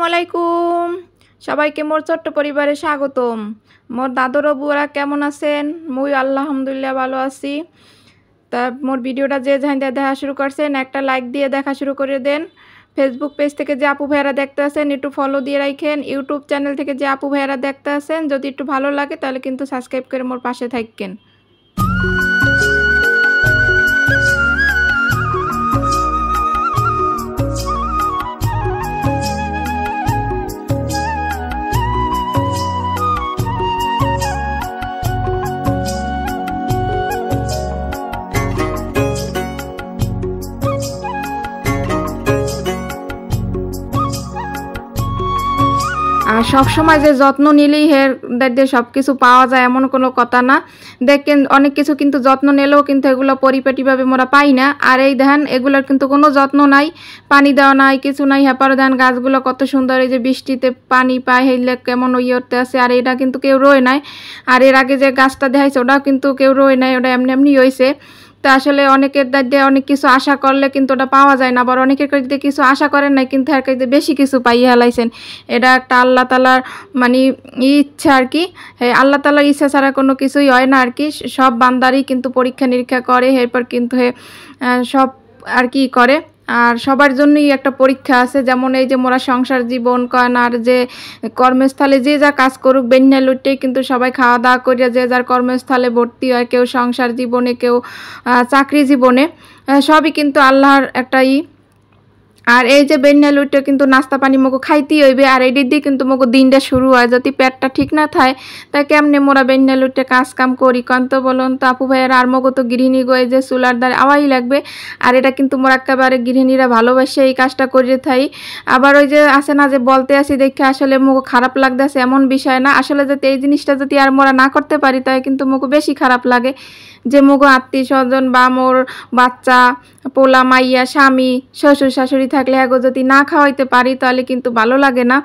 আলাইকুম সবাইকে মোর ছোট্ট পরিবারে স্বাগতম। মোর দাদুর বুয়ারা কেমন আছেন? মুই আলহামদুলিল্লাহ ভালো আছি। তা মোর ভিডিওটা যে যেখান থেকে দেখা শুরু করছেন একটা লাইক দিয়ে দেখা শুরু করে দেন। ফেসবুক পেজ থেকে যে আপু ভাইয়ারা দেখতে আছেন একটু ফলো দিয়ে রাখেন। ইউটিউব চ্যানেল থেকে যে আপু ভাইয়ারা দেখতে আছেন যদি একটু ভালো লাগে তাহলে কিন্তু সাবস্ক্রাইব করে মোর পাশে থাকেন। আর সবসময় যে যত্ন নিলেই হের সব কিছু পাওয়া যায় এমন কোনো কথা না। দেখেন অনেক কিছু কিন্তু যত্ন নিলেও কিন্তু এগুলো পরিপাটিভাবে মোরা পাই না। আর এই ধান এগুলোর কিন্তু কোনো যত্ন নাই, পানি দেওয়া নাই, কিছু নাই। হ্যাপার ধান গাছগুলো কত সুন্দর, এই যে বৃষ্টিতে পানি পায় হেলে কেমন ইয়েতে আছে। আর এটা কিন্তু কেউ রোয় নাই। আর এর আগে যে গাছটা দেখাইছে ওটাও কিন্তু কেউ রোয় নাই, ওটা এমনি এমনি হয়েছে। তো আসলে অনেকের দাঁড়িয়ে অনেক কিছু আশা করলে কিন্তু ওটা পাওয়া যায় না, আবার অনেকের কাছে কিছু আশা করেন নাই কিন্তু এর কাছে বেশি কিছু পাইয়ে হেলাইছেন। এটা একটা আল্লাহ তালার মানে ইচ্ছা আর কি। আল্লাহ তালার ইচ্ছা ছাড়া কোনো কিছুই হয় না আর কি। সব বান্দারই কিন্তু পরীক্ষা নিরীক্ষা করে, এরপর কিন্তু সব আর কি করে। আর সবার জন্যই একটা পরীক্ষা আছে, যেমন এই যে মোরা সংসার জীবন করেন আর যে কর্মস্থলে যে যা কাজ করুক বেন্যা লুটেই কিন্তু সবাই খাওয়া দাওয়া করিয়া যে যার কর্মস্থলে ভর্তি হয়, কেউ সংসার জীবনে, কেউ চাকরি জীবনে, সবই কিন্তু আল্লাহর একটা আর এই যে বেন্যা লুটে কিন্তু নাস্তা পানি মগো খাইতেই হইবে। আর এই দিয়ে কিন্তু মগো দিনটা শুরু হয়। যদি পেটটা ঠিক না থাকে তাই কেমনে মোরা বেন্যা লুটে কাজ কাম করি কন্ত বলুন তো আপু ভাইয়ের। আর মগো তো গৃহিণী গয়ে যে চুলার দ্বারে আওয়াই লাগবে। আর এটা কিন্তু মোরা একেবারে গৃহিণীরা ভালোবাসে এই কাজটা করে থাই। আবার ওই যে আসে না যে বলতে আসি দেখে আসলে মগো খারাপ লাগতেছে এমন বিষয় না। আসলে যদি এই জিনিসটা যদি আর মোরা না করতে পারি তাই কিন্তু মগো বেশি খারাপ লাগে। যে মগো আত্মীয় স্বজন বা মোর বাচ্চা পোলা মাইয়া স্বামী শ্বশুর শাশুড়ি থাকলে হ্যাগো যদি না খাওয়াইতে পারি তাহলে কিন্তু ভালো লাগে না।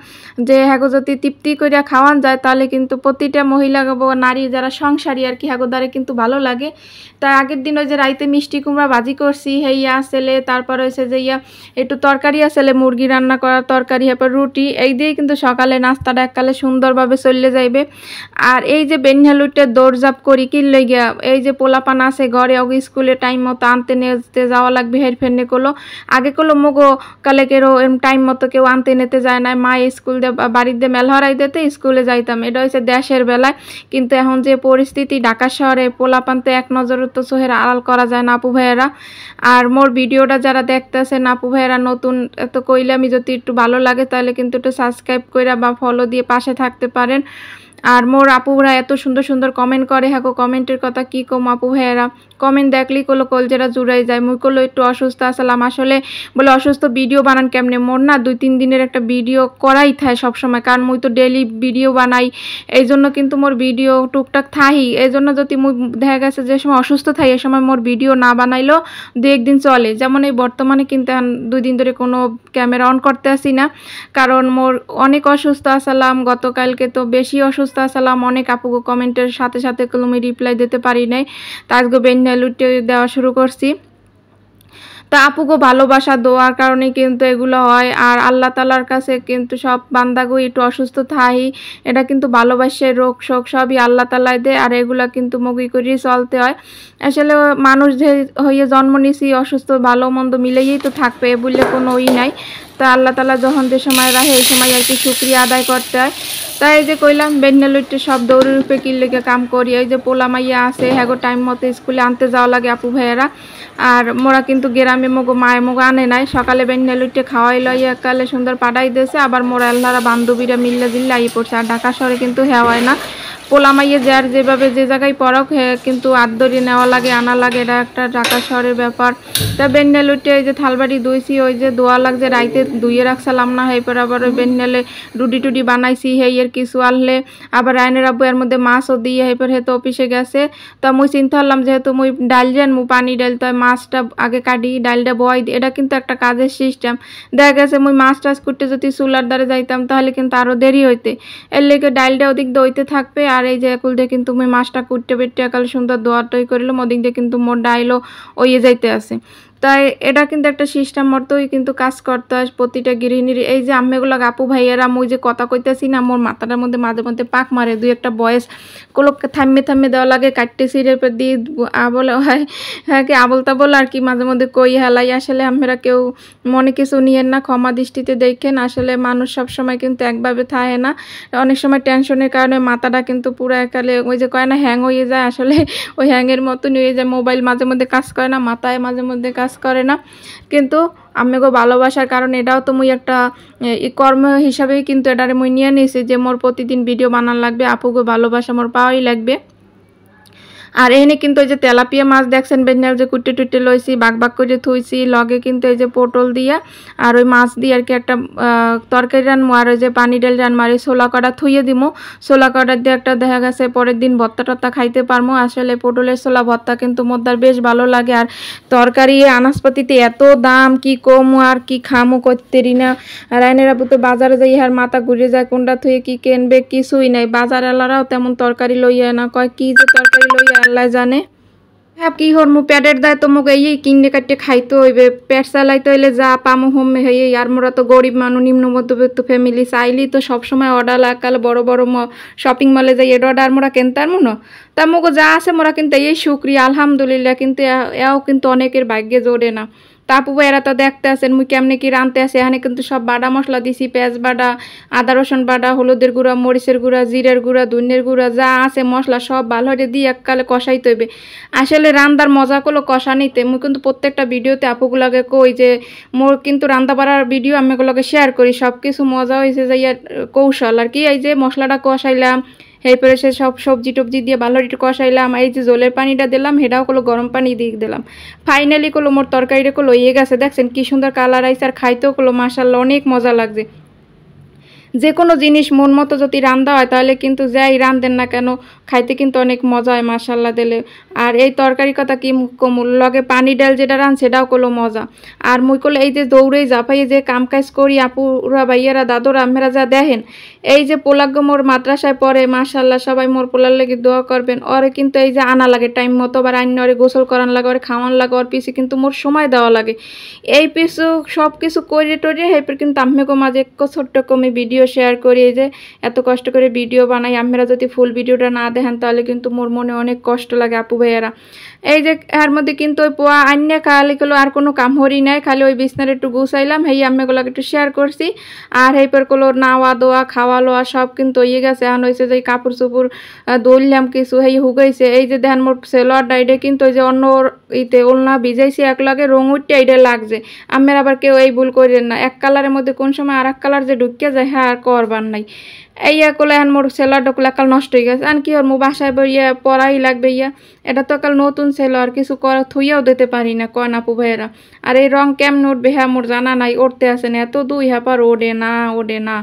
যে হ্যাগো যদি তৃপ্তি করিয়া খাওয়ান যায় তাহলে কিন্তু প্রতিটা মহিলা নারী যারা সংসারী আর কি হ্যাগো দ্বারে কিন্তু ভালো লাগে। তাই আগের দিন ওই যে রাইতে মিষ্টি কুমড়া ভাজি করছি হেইয়া ছেলে, তারপর হয়েছে যে একটু তরকারি আসলে মুরগি রান্না করার তরকারি, এরপর রুটি, এই দিয়ে কিন্তু সকালে নাস্তাটা এককালে সুন্দরভাবে চলে যাইবে। আর এই যে বেনহালুটে দৌড়ঝাপ করি কি লইগা, এই যে পোলাপান আছে ঘরে ওকে স্কুলে টাইম মতো আনতে নিতে যাওয়া লাগবে। হের ফেরনে করলো আগে করলো মগো কালে কেরো টাইম মতো কেউ আনতে নিতে যায় না, মা স্কুল দিয়ে বাড়িতে মেল হরাই দিতে স্কুলে যাইতাম। এটা হচ্ছে দেশের বেলায়, কিন্তু এখন যে পরিস্থিতি ঢাকা শহরে পোলাপান তো এক নজরে তো চোহের আড়াল করা যায় না আপু ভাইয়েরা। আর মোর ভিডিওটা যারা দেখতেছেন আপু ভাইয়েরা নতুন তো কইলে আমি যদি একটু ভালো লাগে তাহলে কিন্তু একটু সাবস্ক্রাইব করে বা ফলো দিয়ে পাশে থাকতে পারেন। আর মোর আপু ভাইরা এত সুন্দর সুন্দর কমেন্ট করে, হ্যাঁ কমেন্টের কথা কি কম আপু ভাইয়েরা, কমেন্ট দেখলেই করলো কলজেরা জুড়াই যায়। মুই করলো একটু অসুস্থ আসলাম, আসলে বলে অসুস্থ ভিডিও বানান কেমনে, মোর না 2-3 দিনের একটা ভিডিও করাই থাকে সবসময়, কারণ মুই তো ডেলি ভিডিও বানাই, এই জন্য কিন্তু মোর ভিডিও টুকটাক থাহি। এই জন্য যদি মুই দেখা গেছে যে সময় অসুস্থ থাই এ সময় মোর ভিডিও না বানাইলেও 2-1 দিন চলে। যেমন এই বর্তমানে কিন্তু 2 দিন ধরে কোনো ক্যামেরা অন করতে আসি না, কারণ মোর অনেক অসুস্থ আসলাম। গতকালকে তো বেশি অসুস্থ আসলাম, অনেক আপু কমেন্টের সাথে সাথে আমি রিপ্লাই দিতে পারি নাই, তা আজকে বেনহালুটে দেওয়া শুরু করছি। তা আপুগো ভালোবাসা দোয়ার কারণে কিন্তু এগুলো হয়। আর আল্লাহ তালার কাছে কিন্তু সব বান্দাগো একটু অসুস্থ থাই, এটা কিন্তু ভালোবাসে, রোগ শোক সবই আল্লাহ তালাই দেয়। আর এগুলো কিন্তু মগি করেই চলতে হয়। আসলে মানুষ যে হয়ে জন্ম নিছি অসুস্থ ভালো মন্দ মিলেই তো থাকবে বললে কোনো নাই। তা আল্লাহ তালা যখন যে সময় রাখে এই সময় আর কি শুক্রিয়া আদায় করতে হয়। তাই এই যে কইলাম বেনহালুটে সব দৌড়ের রূপে কিনলেকে কাম করি। এই যে পোলা মাইয়া আছে হ্যাগো টাইম মতো স্কুলে আনতে যাওয়া লাগে আপু ভাইয়েরা। আর মোরা কিন্তু গ্রামে মগো মায়ের মগো আনে নাই, সকালে বেনহালুটে খাওয়াই লইয়া কালে সুন্দর পাঠাই দিয়েছে। আবার মোরা আল্লাহরা বান্ধবীরা মিললে দিল্লে আই পড়ছে। আর ঢাকা শহরে কিন্তু হয় না, পোলা মাইয়ে যার যেভাবে যে জায়গায় পড়ক কিন্তু আদরি নেওয়া লাগে আনা লাগে, এটা একটা ঢাকা শহরের ব্যাপার। তা বেনহালুটে এই যে থালবাড়ি ধুইছি, ওই যে ধোয়া লাগছে রাইতে ধুয়ে রাখছিলাম না, এরপর আবার ওই বেনহালে রুটি টুটি বানাইছি এর কিছু আনলে। আবার রায়নের আব্বু এর মধ্যে মাছও দিয়ে এরপর তো অফিসে গেছে। তা মুই চিন্তা করলাম যেহেতু মুই ডাল জানমু পানি ডাল, তো মাছটা আগে কাটি ডালটা বয় দিই, এটা কিন্তু একটা কাজের সিস্টেম। দেখা গেছে মুই মাছ টাছ করতে যদি চুলার দ্বারে যাইতাম তাহলে কিন্তু আরও দেরি হইতে, এর লেগে ডালটা ওদিক দইতে থাকবে। আর এই যে একুল দিয়ে কিন্তু মুই মাছটা কুটতে বেটতে একাল সুন্দর দোয়া টই করিলাম, ওদিক দিয়ে কিন্তু মোর ডাইলও ওইয়ে যাইতে আছে। তাই এটা কিন্তু একটা সিস্টেম মতোই কিন্তু কাজ করতে হয় প্রতিটা গৃহিণীর। এই যে আম্মেগুলো আপু ভাইয়েরা মুই যে কথা কইতেছি না, মোর মাথাটার মধ্যে মাঝে মধ্যে পাক মারে, দুই একটা বয়স কোলোকে থাম্মে দেওয়া লাগে, কাটতে সিরের পর দিয়ে বলে হয় হ্যাঁ কি আবল তাবল আর কি মাঝে মধ্যে কই হেলাই। আসলে আমরা কেউ মনে কিছু নিয়েন না, ক্ষমা দৃষ্টিতে দেখেন। আসলে মানুষ সব সময় কিন্তু একভাবে থাকে না, অনেক সময় টেনশনের কারণে মাথাটা কিন্তু পুরো একালে ওই যে কয় না হ্যাং হয়ে যায়, আসলে ওই হ্যাংয়ের মতন হয়ে যায়। মোবাইল মাঝে মধ্যে কাজ করে না, মাথায় মাঝে মধ্যে কাজ করে না, কিন্তু আমিগো ভালোবাসার কারণে এটাও তো মুই একটা কর্ম হিসাবেই কিন্তু এটারে মুই নিয়ে নিয়েছি যে মোর প্রতিদিন ভিডিও বানান লাগবে, আপুগো ভালোবাসা মোর পাওয়াই লাগবে। আর এখানে কিন্তু এই যে তেলাপিয়া মাছ দেখছেন বেনাল যে কুটে টুটে লইছি, বাগ করে থুইছি, লগে কিন্তু এই যে পটল দিয়া আর ওই মাছ দিয়ে আর কি একটা তরকারি রানমো, আর ওই যে পানি ডাল রানমো, আর এই ছোলা কড়া থুইয়ে দিমো। ছোলা কড়া দিয়ে একটা দেখা গেছে পরের দিন ভর্তা টর্তা খাইতে পারমো। আসলে পটলের ছোলা ভর্তা কিন্তু মোদ্দার বেশ ভালো লাগে। আর তরকারি আনাজপাতিতে এত দাম কি কমো আর কি খামো করতেরি না। রাইনের আপু তো বাজারে যাই আর মাথা ঘুরে যায়, কোনটা থুয়ে কি কিনবে কিছুই নাই। বাজার এলারাও তেমন তরকারি লইয়া না, কয় কি যে তরকারি লইয়া আল্লাহ জানে। হ্যাঁ কি হর মু পেটের দায় তো মুখ এই কিনে কাটতে খাইতে হইবে, পেট চালাইতে হইলে যা পামো হোম হই। আর মোরা তো গরিব মানুষ, নিম্ন মধ্যবিত্ত ফ্যামিলি, চাইলেই তো সবসময় অর্ডার লাগালে বড় বড় শপিং মলে যাই এটা অর্ডার মোরা কিনতার মনো। তা মুখ যা আছে মোরা কিন্তু এই শুক্রিয়া আলহামদুলিল্লাহ, কিন্তু এও কিন্তু অনেকের ভাগ্যে জোরে না। তা আপু এরা তো দেখতে আছেন মুই কেমনে কি রানতে আছে। এখানে কিন্তু সব বাটা মশলা দিছি, পেঁয়াজ বাটা, আদা রসুন বাটা, হলুদের গুঁড়া, মরিচের গুঁড়া, জিরের গুঁড়া, ধনিয়ার গুঁড়া, যা আছে মশলা সব ভালো হয়ে দিয়ে এককালে কষাইতে হইবে। আসলে রান্দার মজা করলো কষা নিতে। মুই কিন্তু প্রত্যেকটা ভিডিওতে আপুগুলাকে কই যে মোর কিন্তু রান্না বাড়ার ভিডিও আমি এগুলোকে শেয়ার করি, সব কিছু মজা হয়েছে যে কৌশল আর কি। এই যে মশলাটা কষাইলাম, এরপরে সে সব সবজি টবজি দিয়ে ভালো একটু কষাইলাম, এই যে জলের পানিটা দিলাম সেটাও কোনো গরম পানি দিয়ে দিলাম। ফাইনালি কোনো মোর তরকারিটা কোনো ইয়ে গেছে, দেখছেন কি সুন্দর কালার আইসে, আর খাইতেও কোনো মাশাআল্লাহ অনেক মজা লাগছে। যে কোনো জিনিস মন মতো যদি রান্না হয় তাহলে কিন্তু যাই রান্ধেন না কেন খাইতে কিন্তু অনেক মজা হয় মাশাআল্লাহ দিলে। আর এই তরকারি কথা কি কমুল লগে পানি ডাল যেটা রান সেটাও কোনো মজা। আর মুই করলে এই যে দৌড়েই জাফাইয়ে যে কাম কাজ করি আপুরা ভাইয়ারা দাদুরা আমেরা যা দেখেন, এই যে পোলাগ্য মোর মাদ্রাসায় পড়ে মাশাআল্লাহ, সবাই মোর পোলার লেগে দোয়া করবেন। ওরে কিন্তু এই যে আনা লাগে টাইম মতো, আবার আইন ওরে গোসল করান লাগে, ওরে খাওয়ান লাগে, ওর পিছে কিন্তু মোর সময় দেওয়া লাগে। এই পিছু সব কিছু করে টরে হেপর কিন্তু আম্মেগো মাঝে ছোট্ট কমে ভিডিও শেয়ার করি। এই যে এত কষ্ট করে ভিডিও বানাই, আপনারা যদি ফুল ভিডিওটা না দেখেন তাহলে কিন্তু মোর মনে অনেক কষ্ট লাগে আপু ভাইয়েরা। এই যে এর মধ্যে কিন্তু ওই পোয়া আন্যা খালি গুলো আর কোনো কাম হরি নাই, খালি ওই বিছনার একটু গুছাইলাম, হেই আম্মেগুলোকে একটু শেয়ার করছি। আর হেইপর গুলো নাওয়া দোয়া খাওয়া লোয়া সব কিন্তু ইয়ে গেছে। এখন হয়েছে যে কাপড় চুপুর দৌড়লাম কিছু হেই হুগাইছে। এই যে দেখেন মোর সেলোয়ার ডাইডে কিন্তু ওই যে অন্য ইতে ওলনা ভিজাইছি এক লগে রং উঠতে এইটা লাগছে। আমের আবার কেউ এই ভুল করেন না, এক কালারের মধ্যে কোন সময় আর এক কালার যে ঢুকিয়ে যায় হ্যাঁ আর করবার নাই। ইয়া করলে এখন মোর সেলোয়ার ডকুলা কাল নষ্ট হয়ে গেছে। আর কি ওর মো বাসায় বইয়া পড়াই লাগবে ইয়া, এটা তো কাল নতুন সেলোয়ার কিছু করা থুইয়াও দিতে পারি না কন আপু ভাইয়েরা। আর এই রং কেমন উঠবে হ্যাঁ মোর জানা নাই, উঠতে আসে না এত দুই হ্যাপার ওডে না।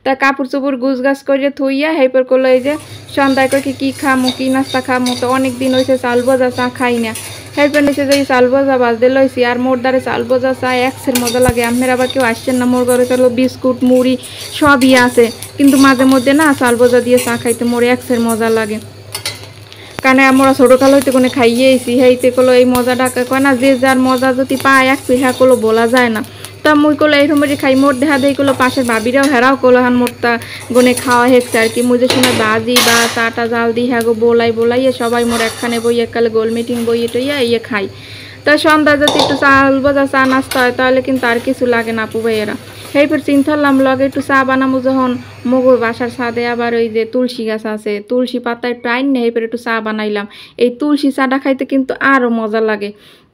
তা কাপড় চুপড় গুছ গাছ করে থুইয়া হেপর করলো এই যে সন্ধ্যায় করে কি খামো কি নাস্তা খামো, তো অনেক দিন হয়েছে চাল ভাজা চা খাই না। হেল্পেন হয়েছে যে চাল ভাজা বাজতে লইছি। আর মোর দ্বারে চাল ভাজা চা একসের মজা লাগে। আপনার আবার কেউ আসছেন না মোর ঘরে, চলো বিস্কুট মুড়ি সবই আছে, কিন্তু মাঝে মধ্যে না চাল ভাজা দিয়ে চা খাইতে মোর একসের মজা লাগে। কারণ আমরা ছোটোকাল হইতে কোনো খাইয়েছি হেইতে কলো এই মজাটা কয় না, যে যার মজা যদি পায় এক পিঠা কলো বলা যায় না। তা মুই কলো এই সময় খাই মোট দেখা দেই কলো পাশের ভাবিরাও হেরাও কলো হান মোটটা গনে খাওয়া হেঁকছে আর কি। মুই যে সময় বাজি বা চাটা জাল দিই হ্যাঁ গো বলাইয়ে সবাই মোর একখানে বই এককালে গোল মিটিং বইয়ে টইয়া ইয়ে খাই। তা সন্ধ্যা যদি একটু চাল ভাজা চা নাস্তা হয় তাহলে কিন্তু আর কিছু লাগে না আপু ভাইয়েরা। হেইপর চিন্তা করলাম লগে একটু চা বানাবো যখন মগো বাসার ছাদে আবার ওই যে তুলসী গাছ আছে, তুলসী পাতা একটু আইন না হেইপর একটু চা বানাইলাম। এই তুলসী চাটা খাইতে কিন্তু আরও মজা লাগে।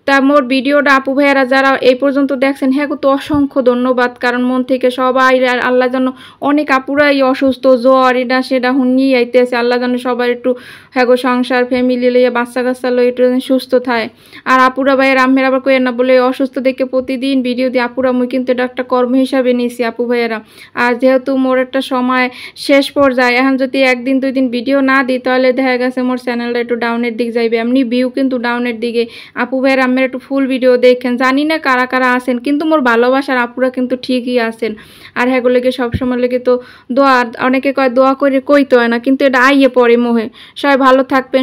তা মোর ভিডিওটা আপু ভাইয়েরা যারা এই পর্যন্ত দেখছেন হ্যাঁ তো অসংখ্য ধন্যবাদ, কারণ মন থেকে সবাই আল্লাহ যেন অনেক আপুরাই অসুস্থ জ্বর এটা সেটা হুনিয়ে আইতেছে, আল্লাহ যেন সবার একটু হ্যাঁ সংসার ফ্যামিলি লইয়া বাচ্চা কাচ্চা লই একটু সুস্থ থাকে। আর আপুরা ভাইয়ের আমের আবার কই না বলে অসুস্থ দেখে প্রতিদিন ভিডিও দিয়ে আপুরা মুই কিন্তু এটা একটা কর্ম হিসাবে নিয়েছি আপু ভাইয়েরা। আর যেহেতু মোর একটা সময় শেষ পর্যায়ে, এখন যদি একদিন দুই দিন ভিডিও না দিই তাহলে দেখা গেছে মোর চ্যানেলটা একটু ডাউনের দিক যাইবে, এমনি ভিউ কিন্তু ডাউনের দিকে। আপু ভাইয়েরা আমের একটু ফুল ভিডিও দেখেন, জানি না কারা কারা আছেন, কিন্তু মোর ভালোবাসার আপুরা কিন্তু ঠিকই আছেন। আর হ্যাঁ লেগে সবসময় লেগে তো দোয়া, অনেকে কয় দোয়া করে কইতে হয় না, কিন্তু এটা আইয়ে পড়ে মোহে। সবাই ভালো থাকবেন।